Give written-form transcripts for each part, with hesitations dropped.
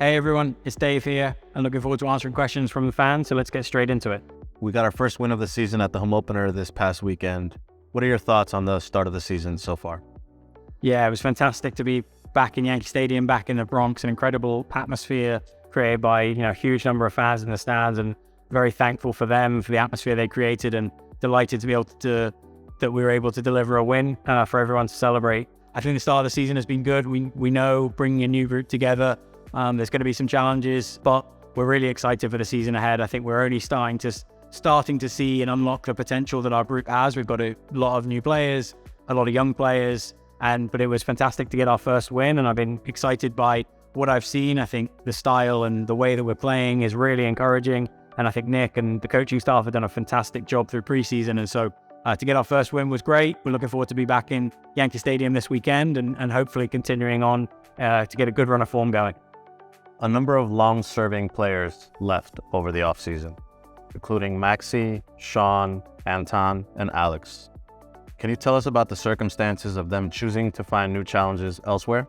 Hey everyone, it's Dave here, and looking forward to answering questions from the fans, so let's get straight into it. We got our first win of the season at the home opener this past weekend. What are your thoughts on the start of the season so far? Yeah, it was fantastic to be back in Yankee Stadium, back in the Bronx, an incredible atmosphere created by a huge number of fans in the stands, and very thankful for them, for the atmosphere they created, and delighted to be able to that we were able to deliver a win for everyone to celebrate. I think the start of the season has been good. We know bringing a new group together, there's going to be some challenges, but we're really excited for the season ahead. I think we're only starting to see and unlock the potential that our group has. We've got a lot of new players, a lot of young players, but it was fantastic to get our first win, and I've been excited by what I've seen. I think the style and the way that we're playing is really encouraging, and I think Nick and the coaching staff have done a fantastic job through preseason, and so to get our first win was great. We're looking forward to be back in Yankee Stadium this weekend and hopefully continuing on to get a good run of form going. A number of long-serving players left over the offseason, including Maxi, Sean, Anton, and Alex. Can you tell us about the circumstances of them choosing to find new challenges elsewhere?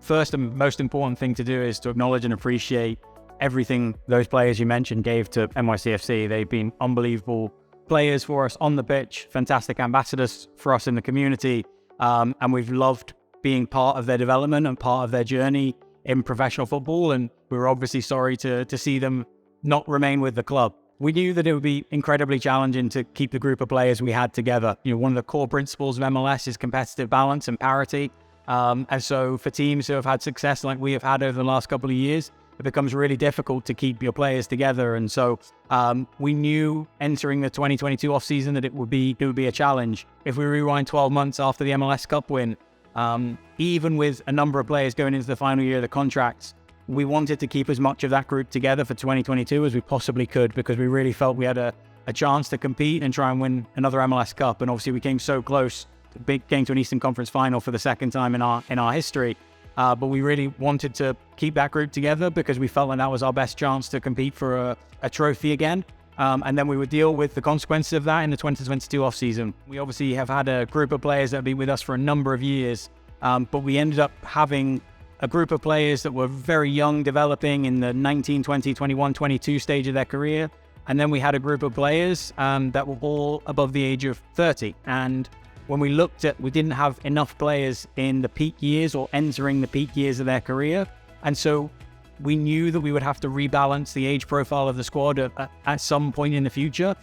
First and most important thing to do is to acknowledge and appreciate everything those players you mentioned gave to NYCFC. They've been unbelievable players for us on the pitch, fantastic ambassadors for us in the community, and we've loved being part of their development and part of their journey in professional football, and we were obviously sorry to see them not remain with the club. We knew that it would be incredibly challenging to keep the group of players we had together. One of the core principles of MLS is competitive balance and parity, and so for teams who have had success like we have had over the last couple of years, it becomes really difficult to keep your players together. And so we knew entering the 2022 offseason that it would be a challenge. If we rewind 12 months after the MLS Cup win, even with a number of players going into the final year of the contracts, we wanted to keep as much of that group together for 2022 as we possibly could, because we really felt we had a chance to compete and try and win another MLS Cup. And obviously we came so close, came to an Eastern Conference final for the second time in our history. But we really wanted to keep that group together because we felt like that was our best chance to compete for a trophy again. And then we would deal with the consequences of that in the 2022 offseason. We obviously have had a group of players that have been with us for a number of years, but we ended up having a group of players that were very young, developing in the 19, 20, 21, 22 stage of their career. And then we had a group of players that were all above the age of 30. And when we looked at, we didn't have enough players in the peak years or entering the peak years of their career. And so we knew that we would have to rebalance the age profile of the squad at some point in the future.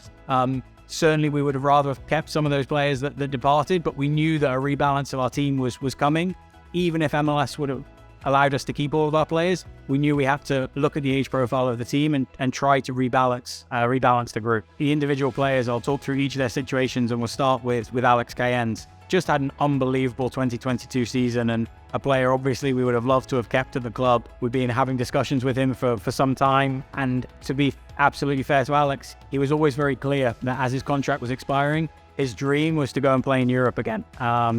Certainly we would have rather have kept some of those players that departed, but we knew that a rebalance of our team was coming. Even if MLS would have allowed us to keep all of our players, we knew we had to look at the age profile of the team and try to rebalance the group. The individual players, I'll talk through each of their situations, and we'll start with Alex Cayens. Just had an unbelievable 2022 season, and a player obviously we would have loved to have kept at the club. We've been having discussions with him for some time, and to be absolutely fair to Alex, he was always very clear that as his contract was expiring, his dream was to go and play in Europe again.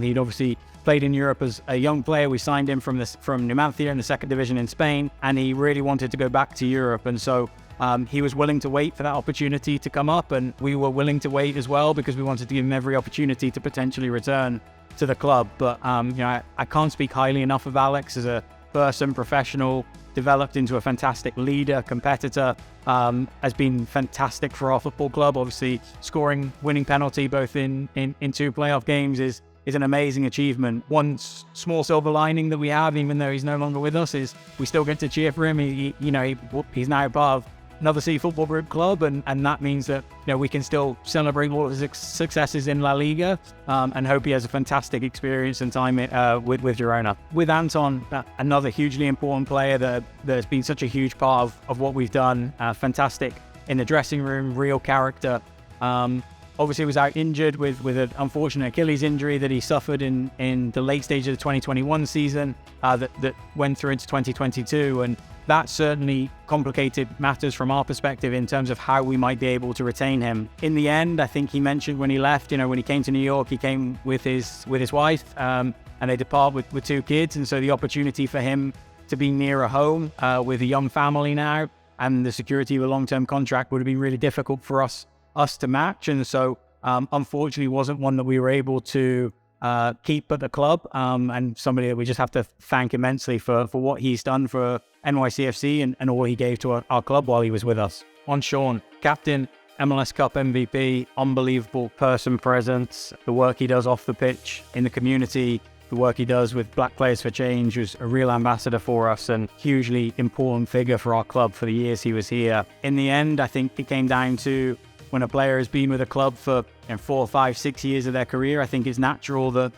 He'd obviously played in Europe as a young player. We signed him from Numancia in the second division in Spain, and he really wanted to go back to Europe. And so he was willing to wait for that opportunity to come up, and we were willing to wait as well because we wanted to give him every opportunity to potentially return to the club. But I can't speak highly enough of Alex as a person, professional, developed into a fantastic leader, competitor, has been fantastic for our football club. Obviously scoring winning penalty both in 2 playoff games is an amazing achievement. One small silver lining that we have, even though he's no longer with us, is we still get to cheer for him. He's now part of another C Football Group club, and that means that we can still celebrate all of his successes in La Liga, and hope he has a fantastic experience and time with Girona. With Anton, another hugely important player that's been such a huge part of what we've done. Fantastic in the dressing room, real character. Obviously was out injured with an unfortunate Achilles injury that he suffered in the late stage of the 2021 season that went through into 2022, and that certainly complicated matters from our perspective in terms of how we might be able to retain him. In the end, I think he mentioned when he left, when he came to New York, he came with his wife, and they depart with 2 kids, and so the opportunity for him to be nearer home with a young family now and the security of a long-term contract would have been really difficult for us to match, and so unfortunately wasn't one that we were able to keep at the club, and somebody that we just have to thank immensely for what he's done for NYCFC and all he gave to our club while he was with us. On Sean, captain, MLS Cup MVP, unbelievable person presence, the work he does off the pitch, in the community, the work he does with Black Players for Change, was a real ambassador for us and hugely important figure for our club for the years he was here. In the end, I think it came down to when a player has been with a club for 4, 5, 6 years of their career, I think it's natural that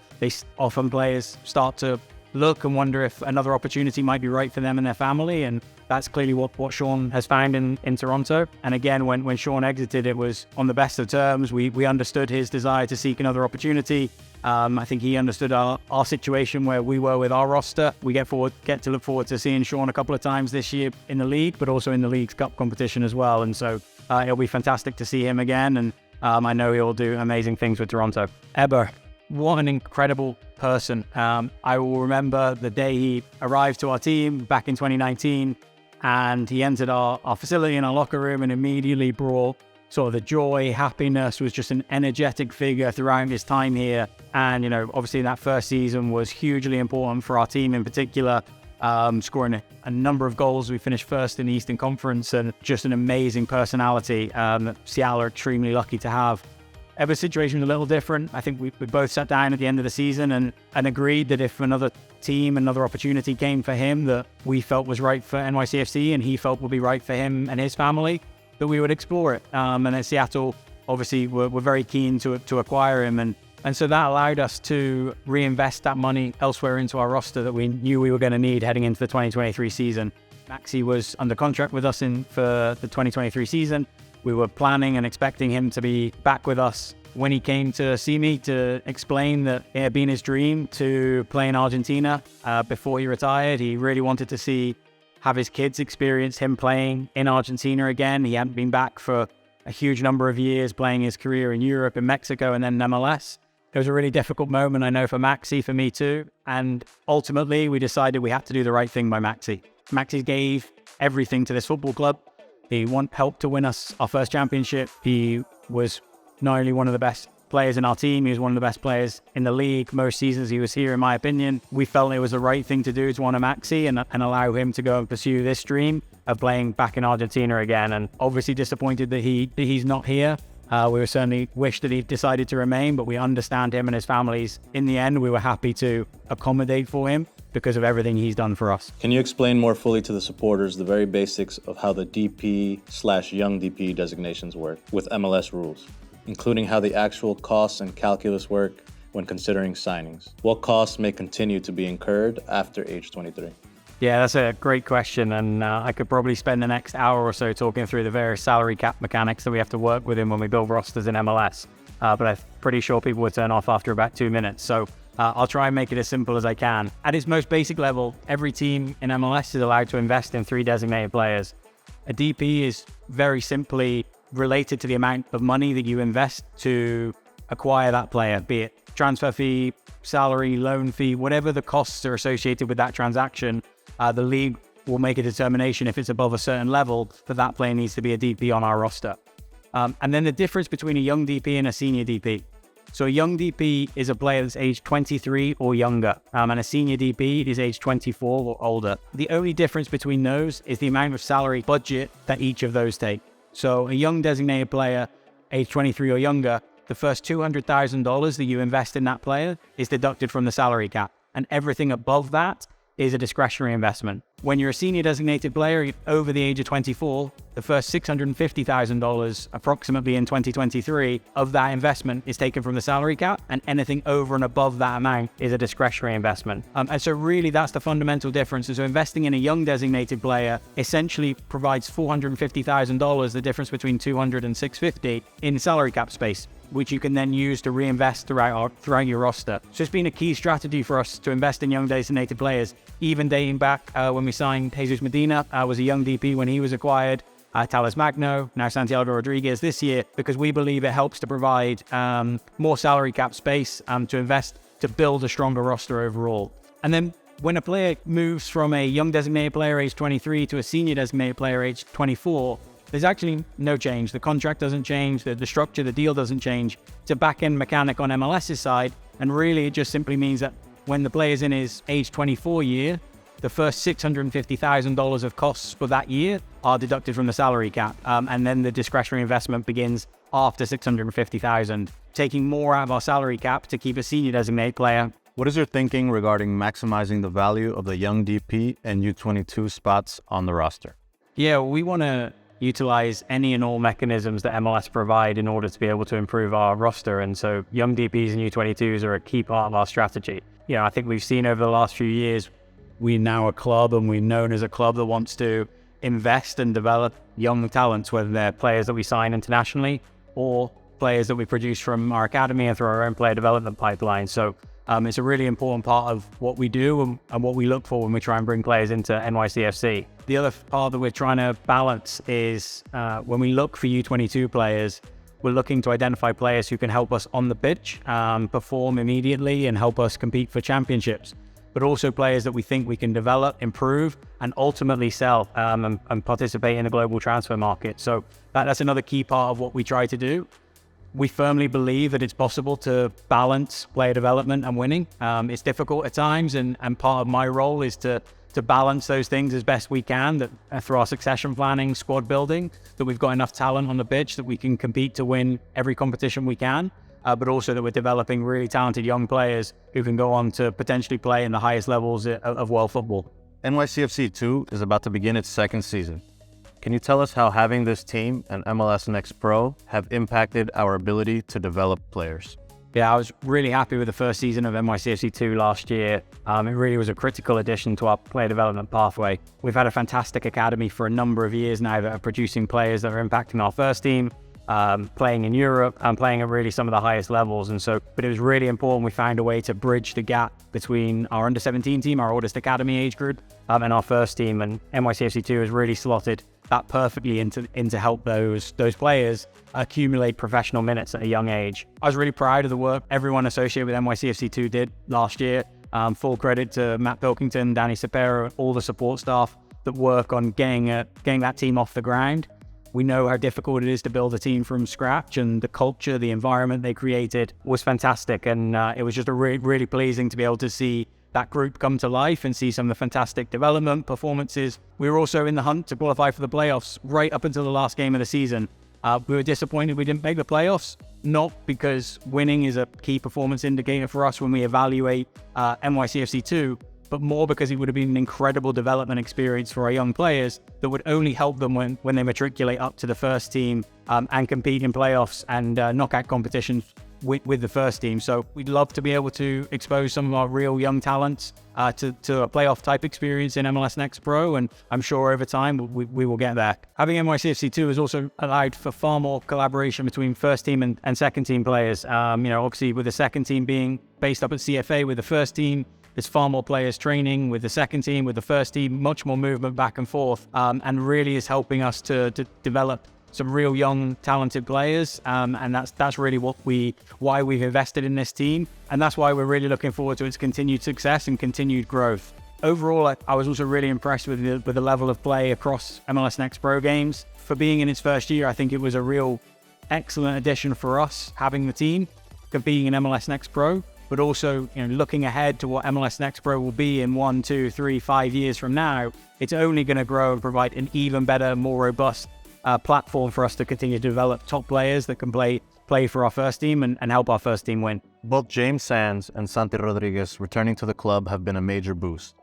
players start to look and wonder if another opportunity might be right for them and their family. And that's clearly what Sean has found in Toronto. And again, when Sean exited, it was on the best of terms. We understood his desire to seek another opportunity. I think he understood our situation where we were with our roster. We get to look forward to seeing Sean a couple of times this year in the league, but also in the league's cup competition as well. And so it'll be fantastic to see him again. And I know he'll do amazing things with Toronto. Eber, what an incredible person. I will remember the day he arrived to our team back in 2019, and he entered our facility in our locker room and immediately brought sort of the joy, happiness, was just an energetic figure throughout his time here. And, obviously that first season was hugely important for our team in particular, scoring a number of goals. We finished first in the Eastern Conference, and just an amazing personality that Seattle are extremely lucky to have. Eber's situation was a little different. I think we both sat down at the end of the season and agreed that if another team, another opportunity came for him that we felt was right for NYCFC and he felt would be right for him and his family, that we would explore it. And at Seattle, obviously, we're very keen to acquire him. And so that allowed us to reinvest that money elsewhere into our roster that we knew we were going to need heading into the 2023 season. Maxi was under contract with us for the 2023 season. We were planning and expecting him to be back with us. When he came to see me to explain that it had been his dream to play in Argentina before he retired, he really wanted to have his kids experience him playing in Argentina again. He hadn't been back for a huge number of years, playing his career in Europe, in Mexico, and then MLS. It was a really difficult moment, I know, for Maxi, for me too. And ultimately, we decided we had to do the right thing by Maxi. Maxi gave everything to this football club. He helped to win us our first championship. He was not only one of the best players in our team, he was one of the best players in the league. Most seasons he was here, in my opinion. We felt it was the right thing to do to honor Maxi and allow him to go and pursue this dream of playing back in Argentina again. And obviously disappointed that he's not here. We were certainly wish that he decided to remain, but we understand him and his families. In the end, we were happy to accommodate for him because of everything he's done for us. Can you explain more fully to the supporters the very basics of how the DP/young DP designations work with MLS rules, including how the actual costs and calculus work when considering signings? What costs may continue to be incurred after age 23? Yeah, that's a great question, and I could probably spend the next hour or so talking through the various salary cap mechanics that we have to work with when we build rosters in MLS, but I'm pretty sure people would turn off after about 2 minutes, so I'll try and make it as simple as I can. At its most basic level, every team in MLS is allowed to invest in 3 designated players. A DP is very simply related to the amount of money that you invest to acquire that player, be it transfer fee, salary, loan fee, whatever the costs are associated with that transaction. The league will make a determination if it's above a certain level that player needs to be a DP on our roster. And then the difference between a young DP and a senior DP. So a young DP is a player that's age 23 or younger, and a senior DP is age 24 or older. The only difference between those is the amount of salary budget that each of those take. So a young designated player, age 23 or younger, the first $200,000 that you invest in that player is deducted from the salary cap, and everything above that is a discretionary investment. When you're a senior designated player over the age of 24, the first $650,000 approximately in 2023 of that investment is taken from the salary cap, and anything over and above that amount is a discretionary investment. And so really that's the fundamental difference. So investing in a young designated player essentially provides $450,000, the difference between 200 and 650 in salary cap space, which you can then use to reinvest throughout your roster. So it's been a key strategy for us to invest in young designated players, even dating back when we signed Jesus Medina, was a young DP when he was acquired, Talis Magno, now Santiago Rodriguez this year, because we believe it helps to provide more salary cap space to invest to build a stronger roster overall. And then when a player moves from a young designated player age 23 to a senior designated player age 24, there's actually no change. The contract doesn't change, the structure, the deal doesn't change. It's a back-end mechanic on MLS's side And really, it just simply means that when the player's in his age 24 year, the first $650,000 of costs for that year are deducted from the salary cap. And then the discretionary investment begins after $650,000, taking more out of our salary cap to keep a senior designated player. What is your thinking regarding maximizing the value of the young DP and U22 spots on the roster? Yeah, we want to utilize any and all mechanisms that MLS provide in order to be able to improve our roster. And so young DPs and U22s are a key part of our strategy. You know, I think we've seen over the last few years, we're now a club and we're known as a club that wants to invest and develop young talents, whether they're players that we sign internationally or players that we produce from our academy and through our own player development pipeline. So it's a really important part of what we do and what we look for when we try and bring players into NYCFC. The other part that we're trying to balance is when we look for U22 players, we're looking to identify players who can help us on the pitch, perform immediately and help us compete for championships, but also players that we think we can develop, improve, and ultimately sell and participate in the global transfer market. So that's another key part of what we try to do. We firmly believe that it's possible to balance player development and winning. It's difficult at times, and part of my role is to balance those things as best we can, that through our succession planning, squad building, that we've got enough talent on the pitch that we can compete to win every competition we can, but also that we're developing really talented young players who can go on to potentially play in the highest levels of world football. NYCFC 2 is about to begin its second season. Can you tell us how having this team and MLS Next Pro have impacted our ability to develop players? Yeah, I was really happy with the first season of NYCFC 2 last year. It really was a critical addition to our player development pathway. We've had a fantastic academy for a number of years now that are producing players that are impacting our first team, playing in Europe and playing at really some of the highest levels. But it was really important we found a way to bridge the gap between our under-17 team, our oldest academy age group, and our first team. And NYCFC 2 has really slotted that perfectly into help those players accumulate professional minutes at a young age. I was really proud of the work everyone associated with NYCFC 2 did last year. Full credit to Matt Pilkington, Danny Sapero, all the support staff that work on getting that team off the ground. We know how difficult it is to build a team from scratch, and the culture, the environment they created was fantastic. And it was just really pleasing to be able to see that group come to life and see some of the fantastic development performances. We were also in the hunt to qualify for the playoffs right up until the last game of the season. We were disappointed we didn't make the playoffs, not because winning is a key performance indicator for us when we evaluate NYCFC 2, but more because it would have been an incredible development experience for our young players that would only help them when they matriculate up to the first team and compete in playoffs and knockout competitions with the first team. So we'd love to be able to expose some of our real young talents to a playoff type experience in MLS Next Pro, and I'm sure over time we will get there. Having NYCFC 2 has also allowed for far more collaboration between first team and second team players. Obviously with the second team being based up at CFA, with the first team there's far more players training with the second team, with the first team much more movement back and forth, and really is helping us to develop some real young talented players, and that's really why we've invested in this team, and that's why we're really looking forward to its continued success and continued growth. Overall, I was also really impressed with the level of play across MLS Next Pro games. For being in its first year, I think it was a real excellent addition for us having the team competing in MLS Next Pro, but also looking ahead to what MLS Next Pro will be in 1, 2, 3, 5 years from now. It's only going to grow and provide an even better, more robust platform for us to continue to develop top players that can play for our first team and help our first team win. Both James Sands and Santi Rodriguez returning to the club have been a major boost.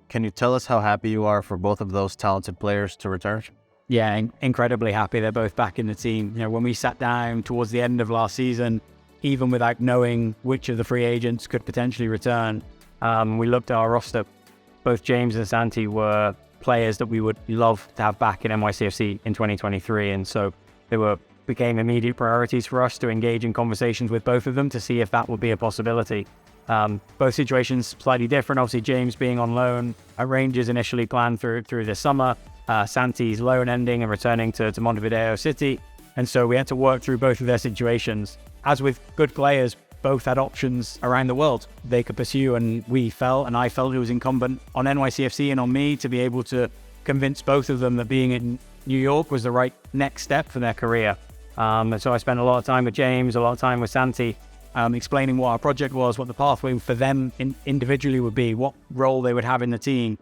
Can you tell us how happy you are for both of those talented players to return? Yeah, incredibly happy. They're both back in the team. When we sat down towards the end of last season, even without knowing which of the free agents could potentially return, we looked at our roster. Both James and Santi were players that we would love to have back in NYCFC in 2023, and so they became immediate priorities for us to engage in conversations with both of them to see if that would be a possibility. Both situations slightly different. Obviously, James being on loan at Rangers initially planned through the summer, Santi's loan ending and returning to Montevideo City, and so we had to work through both of their situations. As with good players, both had options around the world they could pursue, and I felt it was incumbent on NYCFC and on me to be able to convince both of them that being in New York was the right next step for their career. And so I spent a lot of time with James, a lot of time with Santi, explaining what our project was, what the pathway for them individually would be, what role they would have in the team,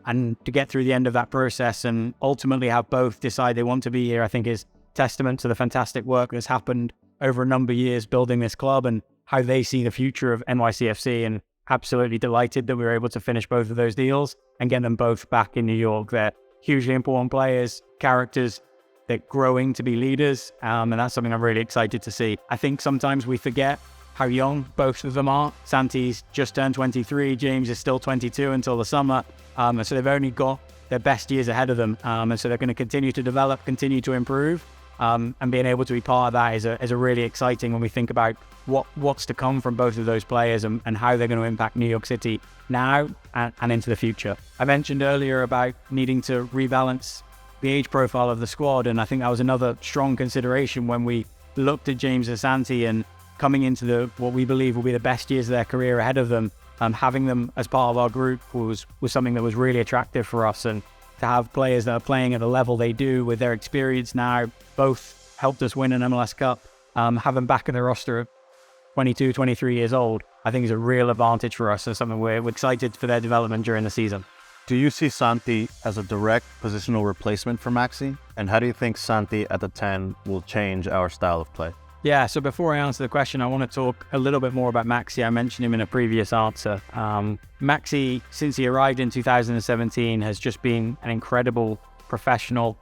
and to get through the end of that process and ultimately have both decide they want to be here, I think is testament to the fantastic work that's happened over a number of years building this club and how they see the future of NYCFC, and absolutely delighted that we were able to finish both of those deals and get them both back in New York. They're hugely important players, characters. They're growing to be leaders, and that's something I'm really excited to see. I think sometimes we forget how young both of them are. Santi's just turned 23, James is still 22 until the summer, and so they've only got their best years ahead of them, and so they're going to continue to develop, continue to improve, and being able to be part of that is a really exciting when we think about what's to come from both of those players and how they're going to impact New York City now and into the future. I mentioned earlier about needing to rebalance the age profile of the squad, and I think that was another strong consideration when we looked at James and Santi and coming into what we believe will be the best years of their career ahead of them. Having them as part of our group was something that was really attractive for us, and to have players that are playing at the level they do with their experience now, both helped us win an MLS Cup. Have them back in the roster at 22, 23 years old, I think is a real advantage for us and something we're excited for their development during the season. Do you see Santi as a direct positional replacement for Maxi? And how do you think Santi at the 10 will change our style of play? Yeah, so before I answer the question, I want to talk a little bit more about Maxi. I mentioned him in a previous answer. Maxi, since he arrived in 2017, has just been an incredible professional,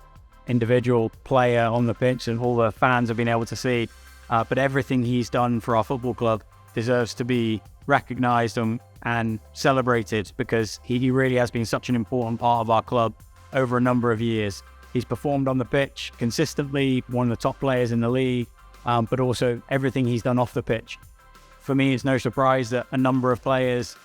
individual player on the pitch, and all the fans have been able to see. But everything he's done for our football club deserves to be recognised and celebrated, because he really has been such an important part of our club over a number of years. He's performed on the pitch consistently, one of the top players in the league, but also everything he's done off the pitch. For me, it's no surprise that a number of players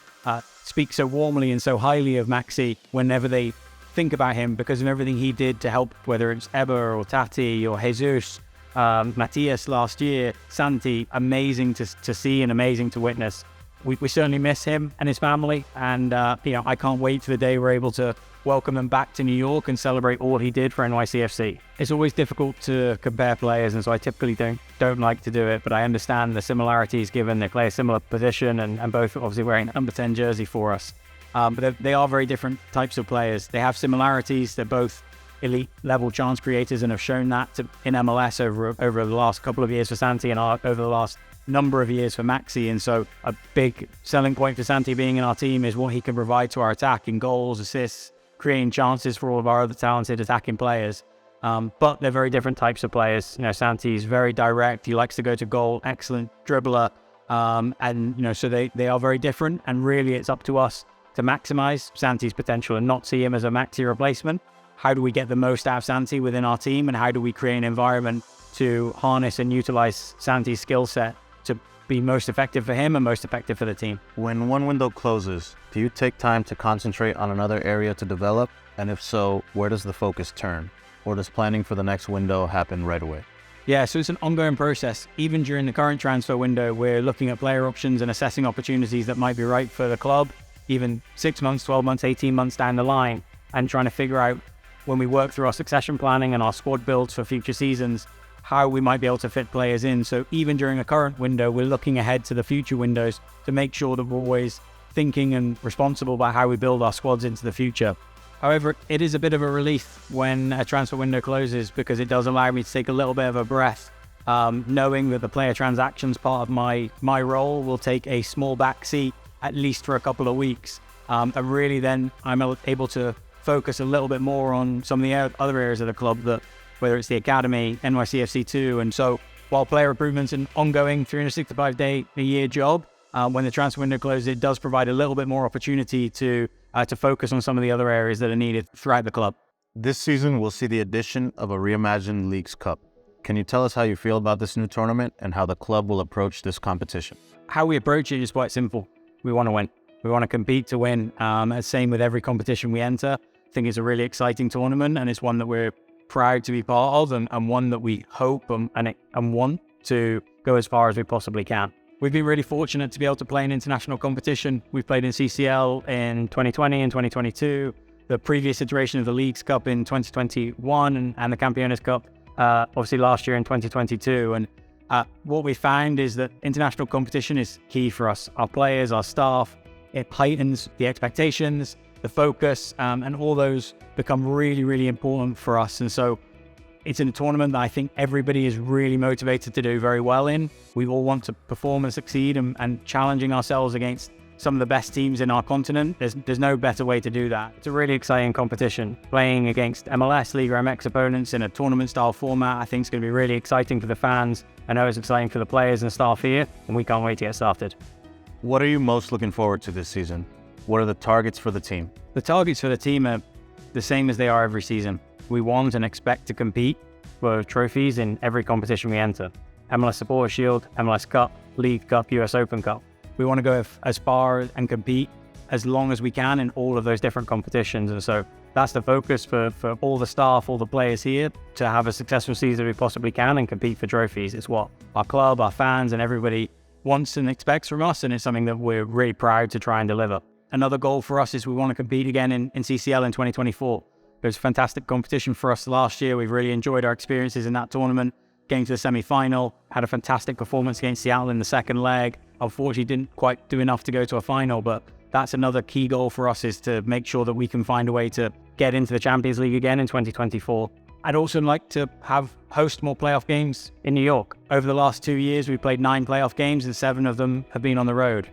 speak so warmly and so highly of Maxi whenever they think about him, because of everything he did to help, whether it's Eber or Tati or Jesus, Matias last year, Santi. Amazing to see and amazing to witness. We certainly miss him and his family, and I can't wait for the day we're able to welcome them back to New York and celebrate all he did for NYCFC. It's always difficult to compare players, and so I typically don't like to do it, but I understand the similarities given they play a similar position and both obviously wearing number 10 jersey for us. But they are very different types of players. They have similarities. They're both elite level chance creators and have shown that in MLS over the last couple of years for Santi and over the last number of years for Maxi. And so a big selling point for Santi being in our team is what he can provide to our attack in goals, assists, creating chances for all of our other talented attacking players. But they're very different types of players. Santi's very direct. He likes to go to goal, excellent dribbler. So they are very different, and really it's up to us to maximize Santi's potential and not see him as a Maxi replacement. How do we get the most out of Santi within our team, and how do we create an environment to harness and utilize Santi's skill set to be most effective for him and most effective for the team? When one window closes, do you take time to concentrate on another area to develop? And if so, where does the focus turn? Or does planning for the next window happen right away? Yeah, so it's an ongoing process. Even during the current transfer window, we're looking at player options and assessing opportunities that might be right for the club, even 6 months, 12 months, 18 months down the line, and trying to figure out, when we work through our succession planning and our squad builds for future seasons, how we might be able to fit players in. So even during a current window, we're looking ahead to the future windows to make sure that we're always thinking and responsible about how we build our squads into the future. However, it is a bit of a relief when a transfer window closes, because it does allow me to take a little bit of a breath, knowing that the player transactions part of my role will take a small back seat, at least for a couple of weeks. And really then I'm able to focus a little bit more on some of the other areas of the club, that whether it's the academy, NYCFC2. And so while player recruitment's an ongoing 365-day-a-year job, when the transfer window closes, it does provide a little bit more opportunity to focus on some of the other areas that are needed throughout the club. This season, we'll see the addition of a reimagined Leagues Cup. Can you tell us how you feel about this new tournament and how the club will approach this competition? How we approach it is quite simple. We want to win. We want to compete to win. Same with every competition we enter. I think it's a really exciting tournament, and it's one that we're proud to be part of, and one that we hope and want to go as far as we possibly can. We've been really fortunate to be able to play in international competition. We've played in CCL in 2020 and 2022, the previous iteration of the Leagues Cup in 2021, and the Campeones Cup obviously last year in 2022. And What we found is that international competition is key for us. Our players, our staff, it heightens the expectations, the focus, and all those become really, really important for us. And so it's in a tournament that I think everybody is really motivated to do very well in. We all want to perform and succeed, and challenging ourselves against some of the best teams in our continent. There's no better way to do that. It's a really exciting competition. Playing against MLS, Liga MX opponents in a tournament-style format, I think is going to be really exciting for the fans. I know it's exciting for the players and staff here, and we can't wait to get started. What are you most looking forward to this season? What are the targets for the team? The targets for the team are the same as they are every season. We want and expect to compete for trophies in every competition we enter. MLS Supporter Shield, MLS Cup, League Cup, US Open Cup. We want to go as far and compete as long as we can in all of those different competitions. And so that's the focus for all the staff, all the players here, to have a successful season we possibly can and compete for trophies. It's what our club, our fans, and everybody wants and expects from us, and it's something that we're really proud to try and deliver. Another goal for us is we want to compete again in CCL in 2024. It was a fantastic competition for us last year. We've really enjoyed our experiences in that tournament, getting to the semi-final, had a fantastic performance against Seattle in the second leg. Unfortunately, didn't quite do enough to go to a final, but that's another key goal for us, is to make sure that we can find a way to get into the Champions League again in 2024. I'd also like to host more playoff games in New York. Over the last 2 years, we've played 9 playoff games, and 7 of them have been on the road.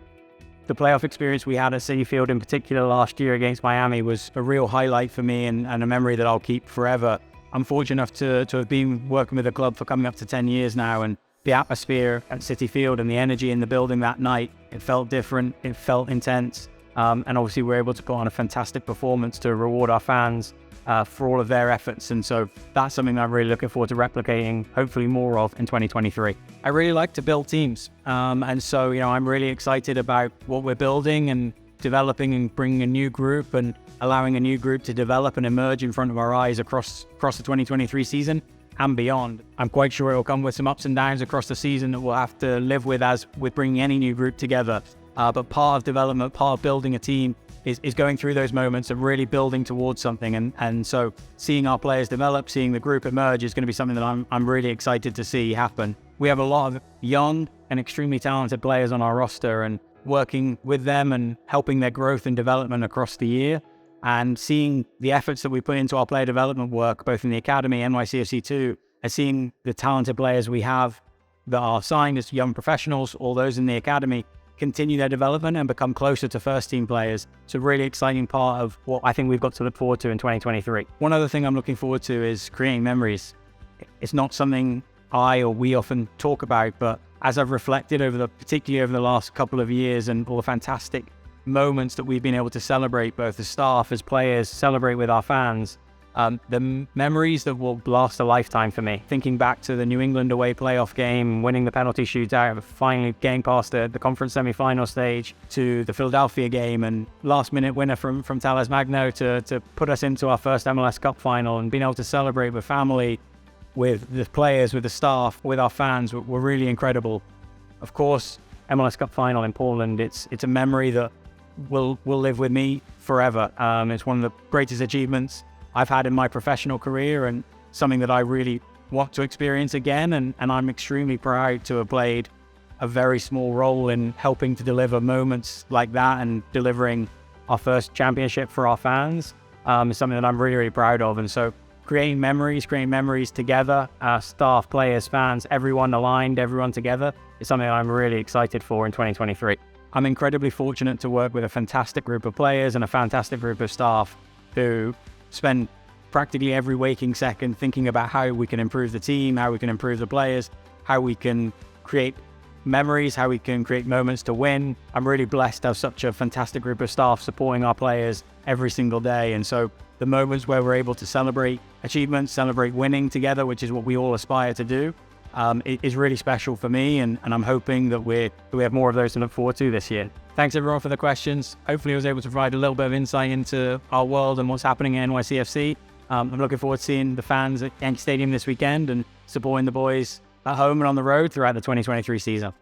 The playoff experience we had at Citi Field in particular last year against Miami was a real highlight for me, and a memory that I'll keep forever. I'm fortunate enough to have been working with the club for coming up to 10 years now, and the atmosphere at Citi Field and the energy in the building that night, it felt different, it felt intense, and obviously we're able to put on a fantastic performance to reward our fans for all of their efforts. And so that's something that I'm really looking forward to replicating, hopefully more of in 2023. I really like to build teams, and so I'm really excited about what we're building and developing, and bringing a new group and allowing a new group to develop and emerge in front of our eyes across the 2023 season and beyond. I'm quite sure it will come with some ups and downs across the season that we'll have to live with as with bringing any new group together. But part of development, part of building a team is going through those moments of really building towards something. And so seeing our players develop, seeing the group emerge is going to be something that I'm really excited to see happen. We have a lot of young and extremely talented players on our roster, and working with them and helping their growth and development across the year, and seeing the efforts that we put into our player development work, both in the academy, NYCFC too, and seeing the talented players we have that are signed as young professionals, all those in the academy, continue their development and become closer to first team players. It's a really exciting part of what I think we've got to look forward to in 2023. One other thing I'm looking forward to is creating memories. It's not something I or we often talk about, but as I've reflected particularly over the last couple of years, and all the fantastic moments that we've been able to celebrate, both as staff, as players, celebrate with our fans, the memories that will last a lifetime for me. Thinking back to the New England away playoff game, winning the penalty shootout, finally getting past the conference semi-final stage, to the Philadelphia game and last-minute winner from Thales Magno to put us into our first MLS Cup final, and being able to celebrate with family, with the players, with the staff, with our fans, were really incredible. Of course, MLS Cup final in Portland, it's a memory that will live with me forever. It's one of the greatest achievements I've had in my professional career, and something that I really want to experience again. And I'm extremely proud to have played a very small role in helping to deliver moments like that, and delivering our first championship for our fans is something that I'm really, really proud of. And so creating memories together, staff, players, fans, everyone aligned, everyone together, is something I'm really excited for in 2023. I'm incredibly fortunate to work with a fantastic group of players and a fantastic group of staff who spend practically every waking second thinking about how we can improve the team, how we can improve the players, how we can create memories, how we can create moments to win. I'm really blessed to have such a fantastic group of staff supporting our players every single day. And so the moments where we're able to celebrate achievements, celebrate winning together, which is what we all aspire to do, it is really special for me, and I'm hoping that we have more of those to look forward to this year. Thanks everyone for the questions. Hopefully I was able to provide a little bit of insight into our world and what's happening at NYCFC. I'm looking forward to seeing the fans at Yankee Stadium this weekend, and supporting the boys at home and on the road throughout the 2023 season.